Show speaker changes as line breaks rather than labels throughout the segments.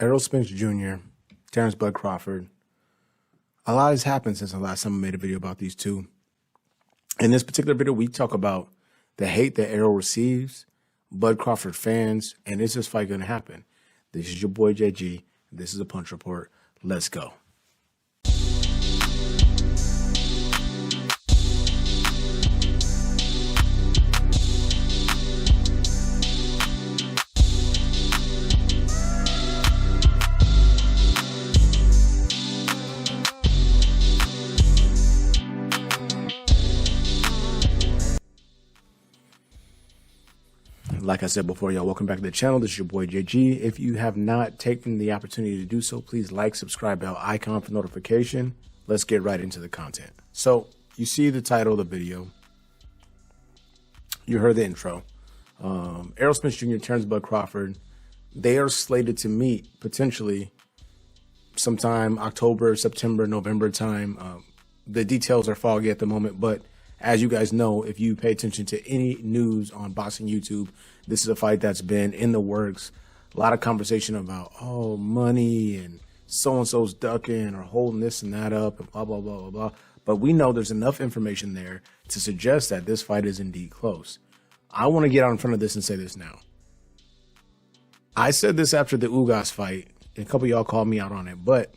Errol Spence Jr., Terence Bud Crawford. A lot has happened since the last time I made a video about these two. In this particular video, we talk about the hate that Errol receives, Bud Crawford fans, and is this fight going to happen? This is your boy JG. This is a Punch Report. Let's go. Like I said before, y'all, welcome back to the channel. This is your boy JG. If you have not taken the opportunity to do so, please like, subscribe, bell icon for notification. Let's get right into the content. So you see the title of the video. You heard the intro. Errol Spence Jr., Terence Bud Crawford. They are slated to meet potentially sometime October, September, November time. The details are foggy at the moment, but as you guys know, if you pay attention to any news on boxing YouTube, this is a fight that's been in the works. A lot of conversation about, oh, money and so-and-so's ducking or holding this and that up and blah, blah, blah, blah, blah. But we know there's enough information there to suggest that this fight is indeed close. I want to get out in front of this and say this now. I said this after the Ugas fight, and a couple of y'all called me out on it, but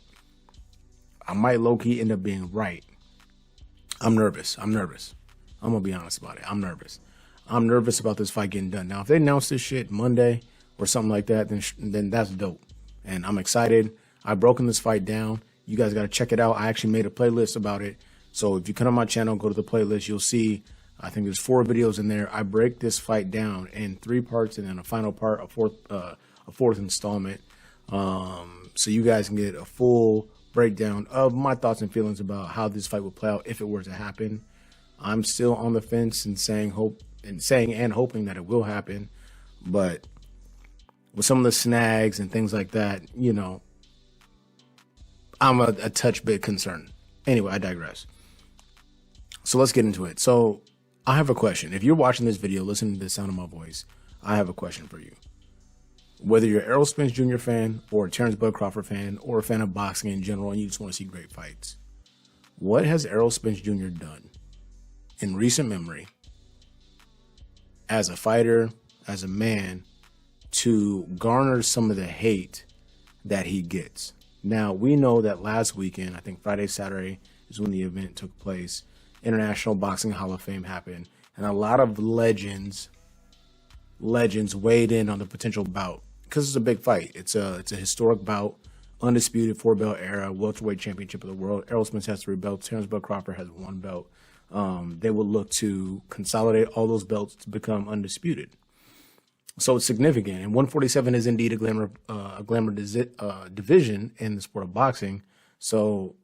I might low-key end up being right. I'm nervous. I'm going to be honest about it. I'm nervous. I'm nervous about this fight getting done. Now, if they announce this shit Monday or something like that, then that's dope. And I'm excited. I've broken this fight down. You guys got to check it out. I actually made a playlist about it. So if you come on my channel, go to the playlist, you'll see, I think there's 4 videos in there. I break this fight down in 3 parts and then a final part, a fourth installment. So you guys can get a full breakdown of my thoughts and feelings about how this fight would play out if it were to happen. I'm still on the fence and saying hoping that it will happen, but with some of the snags and things like that, you know, I'm a touch bit concerned. Anyway, I digress. So let's get into it. So I have a question. If you're watching this video, listening to the sound of my voice, I have a question for you. Whether you're an Errol Spence Jr. fan or a Terence Bud Crawford fan or a fan of boxing in general and you just want to see great fights, what has Errol Spence Jr. done in recent memory as a fighter, as a man, to garner some of the hate that he gets? Now, we know that last weekend, I think Friday, Saturday is when the event took place, International Boxing Hall of Fame happened, and a lot of legends weighed in on the potential bout because it's a big fight. It's a historic bout, undisputed 4-belt era, welterweight championship of the world. Errol Spence has 3 belts. Terence Bud Crawford has 1 belt. They will look to consolidate all those belts to become undisputed. So it's significant. And 147 is indeed a glamour division in the sport of boxing. So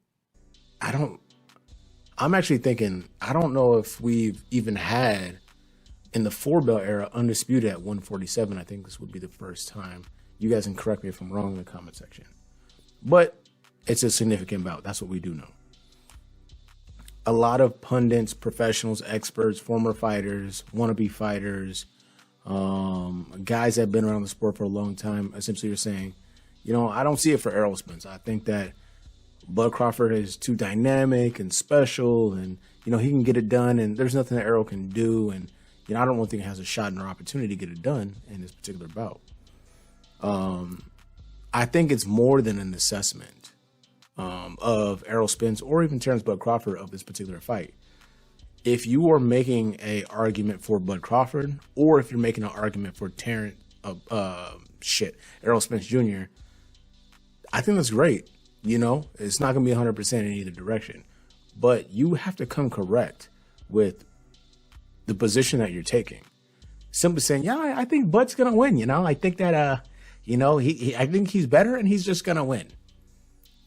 I'm actually thinking, I don't know if we've even had in the 4-belt era undisputed at 147. I think this would be the first time. You guys can correct me if I'm wrong in the comment section. But it's a significant bout. That's what we do know. A lot of pundits, professionals, experts, former fighters, wannabe fighters, guys that have been around the sport for a long time, essentially are saying, you know, I don't see it for Errol Spence. I think that Bud Crawford is too dynamic and special, and, you know, he can get it done, and there's nothing that Errol can do, and, you know, I don't really think he has a shot or opportunity to get it done in this particular bout. I think it's more than an assessment of Errol Spence or even Terence Bud Crawford of this particular fight. If you are making an argument for Bud Crawford, or if you're making an argument for Errol Spence Jr., I think that's great. You know, it's not going to be 100% in either direction, but you have to come correct with the position that you're taking. Simply saying, yeah, I think Bud's going to win. You know, I think that, you know, I think he's better and he's just going to win.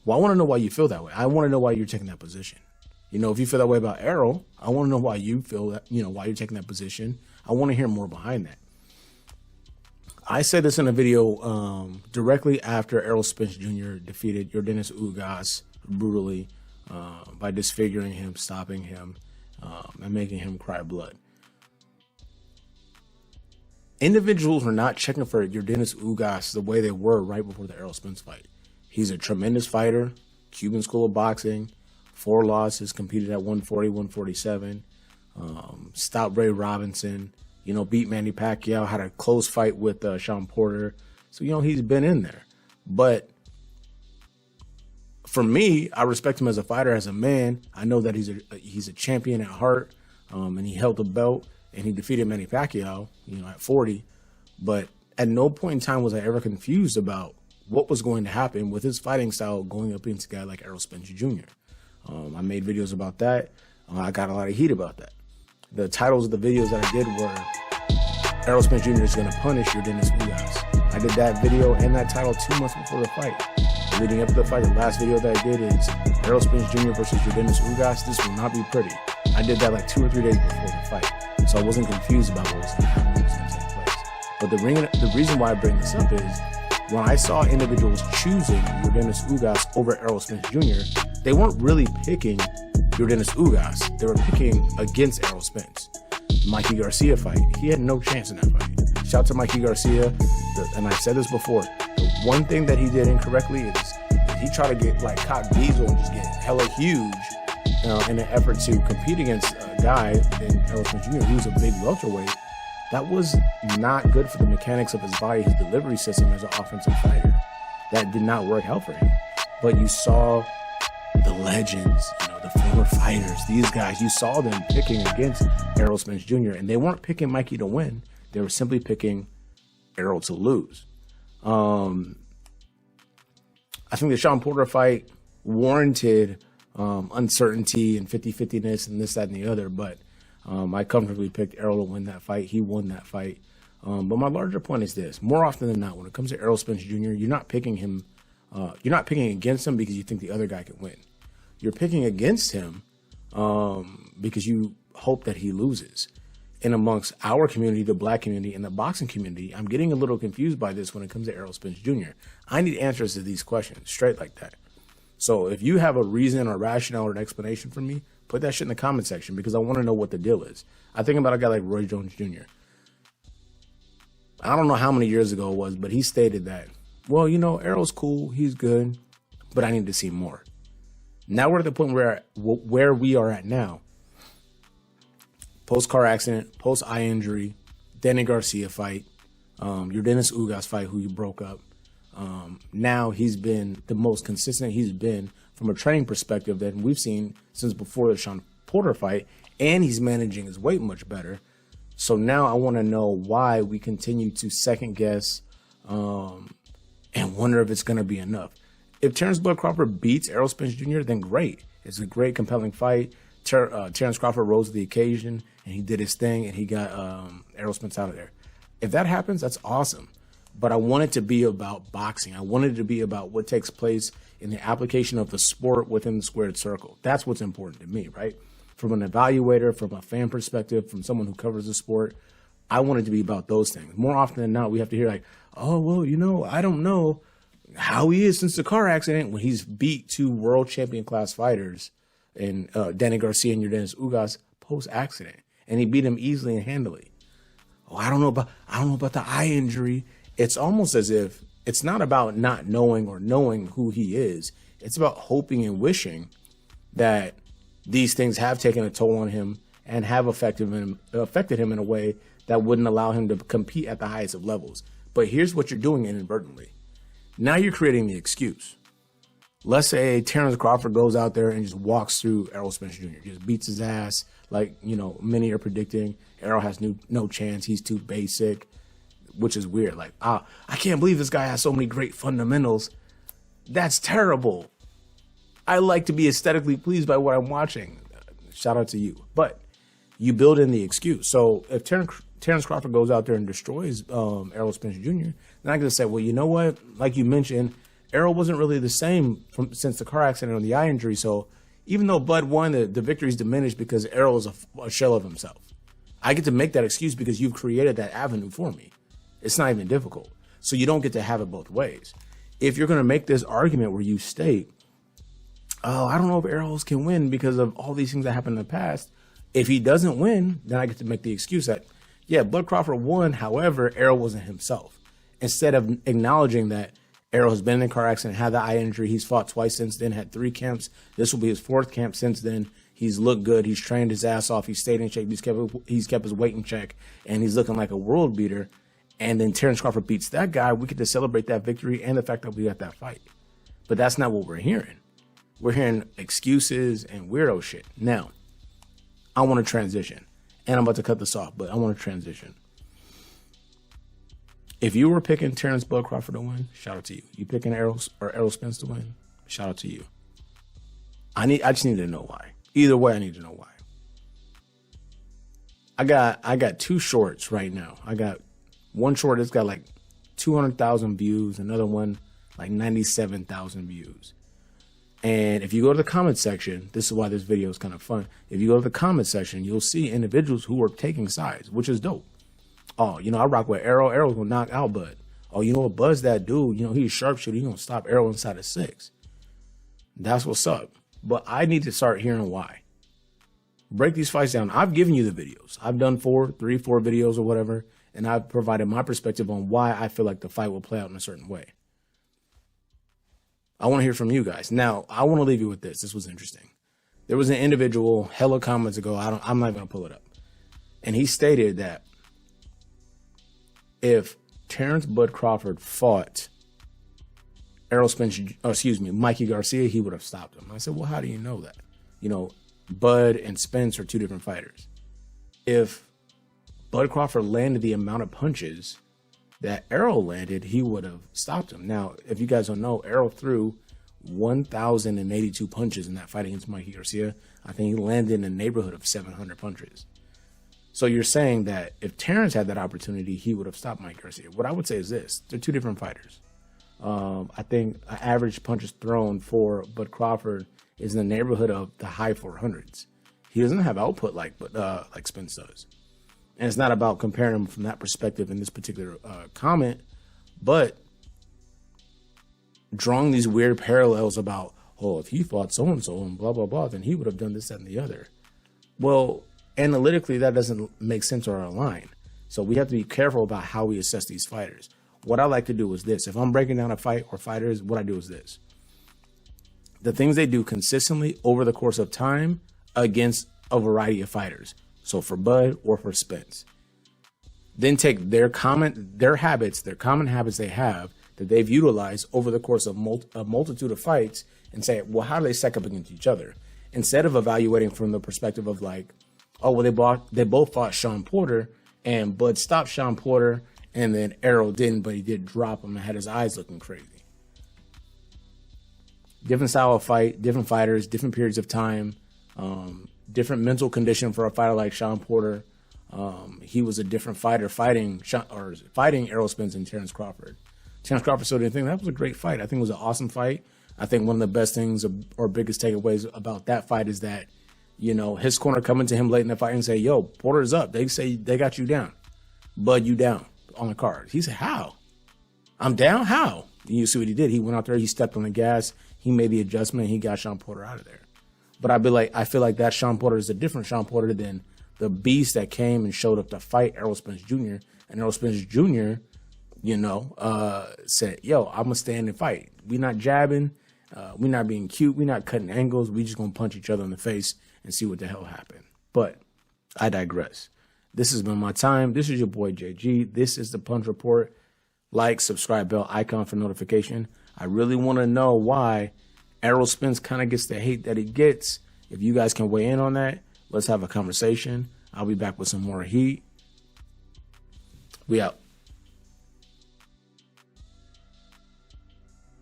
Well, I want to know why you feel that way. I want to know why you're taking that position. You know, if you feel that way about Errol, I want to know why you feel that, you know, why you're taking that position. I want to hear more behind that. I said this in a video directly after Errol Spence Jr. defeated Yordenis Ugas brutally by disfiguring him, stopping him, and making him cry blood. individuals were not checking for Yordenis Ugas the way they were right before the Errol Spence fight. He's a tremendous fighter, Cuban School of Boxing, 4 losses, competed at 140, 147, stopped Ray Robinson, beat Manny Pacquiao, had a close fight with Sean Porter. So, he's been in there. But for me, I respect him as a fighter, as a man. I know that he's a champion at heart, and he held the belt, and he defeated Manny Pacquiao, at 40. But at no point in time was I ever confused about what was going to happen with his fighting style going up against a guy like Errol Spence Jr. I made videos about that. I got a lot of heat about that. The titles of the videos that I did were Errol Spence Jr. is going to punish Yordenis Ugas. I did that video and that title 2 months before the fight. Leading up to the fight, the last video that I did is Errol Spence Jr. versus Yordenis Ugas. This will not be pretty. I did that like 2 or 3 days before the fight, so I wasn't confused about what was going to happen, what was going to take place. But the reason why I bring this up is when I saw individuals choosing Yordenis Ugas over Errol Spence Jr., they weren't really picking Yordenis Ugas. They were picking against Errol Spence. The Mikey Garcia fight, he had no chance in that fight. Shout out to Mikey Garcia, and I said this before, the one thing that he did incorrectly is he tried to get like Cock Diesel and just get hella huge in an effort to compete against a guy in Errol Spence Jr. who's a big welterweight. That was not good for the mechanics of his body, his delivery system as an offensive fighter. That did not work out for him. But you saw the legends, the former fighters, these guys, you saw them picking against Errol Spence Jr. and they weren't picking Mikey to win. They were simply picking Errol to lose. I think the Sean Porter fight warranted uncertainty and 50-50ness and this, that, and the other, but I comfortably picked Errol to win that fight. He won that fight. But my larger point is this. More often than not, when it comes to Errol Spence Jr., you're not picking him. You're not picking against him because you think the other guy can win. You're picking against him because you hope that he loses. And amongst our community, the black community, and the boxing community, I'm getting a little confused by this when it comes to Errol Spence Jr. I need answers to these questions, straight like that. So if you have a reason or rationale or an explanation for me, put that shit in the comment section because I want to know what the deal is. I think about a guy like Roy Jones Jr. I don't know how many years ago it was, but he stated that, well, Errol's cool, he's good, but I need to see more. Now we're at the point where we are at now. Post-car accident, post-eye injury, Danny Garcia fight, Yordenis Ugas fight, who you broke up. Now he's been the most consistent he's been from a training perspective that we've seen since before the Sean Porter fight, and he's managing his weight much better. So now I want to know why we continue to second guess and wonder if it's going to be enough. If Terence Bud Crawford beats Errol Spence Jr., then great. It's a great, compelling fight. Terence Crawford rose to the occasion, and he did his thing, and he got Errol Spence out of there. If that happens, that's awesome. But I want it to be about boxing. I want it to be about what takes place in the application of the sport within the squared circle. That's what's important to me, right? From an evaluator, from a fan perspective, from someone who covers the sport, I want it to be about those things. More often than not, we have to hear like, oh, well, I don't know how he is since the car accident when he's beat 2 world champion class fighters and Danny Garcia and Yordenis Ugas post-accident. And he beat him easily and handily. Oh, I don't know about the eye injury. It's almost as if it's not about not knowing or knowing who he is. It's about hoping and wishing that these things have taken a toll on him and have affected him in a way that wouldn't allow him to compete at the highest of levels. But here's what you're doing inadvertently. Now you're creating the excuse. Let's say Terence Crawford goes out there and just walks through Errol Spence Jr., just beats his ass like, many are predicting. Errol has no chance. He's too basic, which is weird. Like, I can't believe this guy has so many great fundamentals. That's terrible. I like to be aesthetically pleased by what I'm watching. Shout out to you. But you build in the excuse. So if Terence Crawford goes out there and destroys Errol Spence Jr., then I can say, well, you know what? Like you mentioned, Errol wasn't really the same since the car accident or the eye injury. So even though Bud won, the victory's diminished because Errol is a shell of himself. I get to make that excuse because you've created that avenue for me. It's not even difficult. So you don't get to have it both ways. If you're going to make this argument where you state, oh, I don't know if Errol can win because of all these things that happened in the past. If he doesn't win, then I get to make the excuse that, Yeah, Bud Crawford won. However, Errol wasn't himself. Instead of acknowledging that Errol has been in a car accident, had the eye injury, he's fought twice since then, had 3 camps. This will be his 4th camp since then. He's looked good. He's trained his ass off. He's stayed in shape. He's kept his weight in check, and he's looking like a world beater. And then Terence Crawford beats that guy. We get to celebrate that victory and the fact that we got that fight. But that's not what we're hearing. We're hearing excuses and weirdo shit. Now, I want to transition. And I'm about to cut this off, but I want to transition. If you were picking Terence Bud Crawford to win, shout out to you. You picking Errol Spence to win, shout out to you. I just need to know why. Either way, I need to know why. I got 2 shorts right now. I got one short that's got like 200,000 views, another one like 97,000 views. And if you go to the comment section, this is why this video is kind of fun. If you go to the comment section, you'll see individuals who are taking sides, which is dope. Oh, you know, I rock with Errol. Errol's gonna knock out Bud. Oh, you know what? Bud's that dude. You know, he's a sharpshooter. He's gonna stop Errol inside of 6. That's what's up. But I need to start hearing why. Break these fights down. I've given you the videos. I've done 4 videos or whatever, and I've provided my perspective on why I feel like the fight will play out in a certain way. I want to hear from you guys. Now, I want to leave you with this. This was interesting. There was an individual hella comments ago. I'm not going to pull it up. And he stated that if Terence Bud Crawford fought Mikey Garcia, he would have stopped him. I said, well, how do you know that? You know, Bud and Spence are 2 different fighters. If Bud Crawford landed the amount of punches that Errol landed, he would have stopped him. Now, if you guys don't know, Errol threw 1,082 punches in that fight against Mikey Garcia. I think he landed in the neighborhood of 700 punches. So you're saying that if Terence had that opportunity, he would have stopped Mike Garcia. What I would say is this. They're 2 different fighters. I think an average punches thrown for Bud Crawford is in the neighborhood of the high 400s. He doesn't have output like Spence does. And it's not about comparing him from that perspective in this particular comment, but drawing these weird parallels about, oh, if he fought so-and-so and blah, blah, blah, then he would have done this, that, and the other. Well, analytically, that doesn't make sense or align. So we have to be careful about how we assess these fighters. What I like to do is this. If I'm breaking down a fight or fighters, what I do is this. The things they do consistently over the course of time against a variety of fighters. So for Bud or for Spence. Then take their common habits they have that they've utilized over the course of a multitude of fights and say, well, how do they stack up against each other? Instead of evaluating from the perspective of like, oh, well, they both fought Sean Porter and Bud stopped Sean Porter and then Errol didn't, but he did drop him and had his eyes looking crazy. Different style of fight, different fighters, different periods of time, different mental condition for a fighter like Sean Porter. He was a different fighter fighting Errol Spence and Terence Crawford. Terence Crawford still didn't think that was a great fight. I think it was an awesome fight. I think one of the best things or biggest takeaways about that fight is that, you know, his corner coming to him late in the fight and say, yo, Porter's up. They say they got you down. Bud, you down on the card. He said, how? I'm down? How? And you see what he did. He went out there. He stepped on the gas. He made the adjustment. He got Sean Porter out of there. But I feel like that Sean Porter is a different Sean Porter than the beast that came and showed up to fight Errol Spence Jr. And Errol Spence Jr., you know, said, yo, I'm going to stand and fight. We not jabbing. We not being cute. We not cutting angles. We just going to punch each other in the face and see what the hell happened. But I digress. This has been my time. This is your boy JG. This is the Punch Report. Like, subscribe, bell icon for notification. I really want to know why Errol Spence kind of gets the hate that he gets. If you guys can weigh in on that, let's have a conversation. I'll be back with some more heat. We out.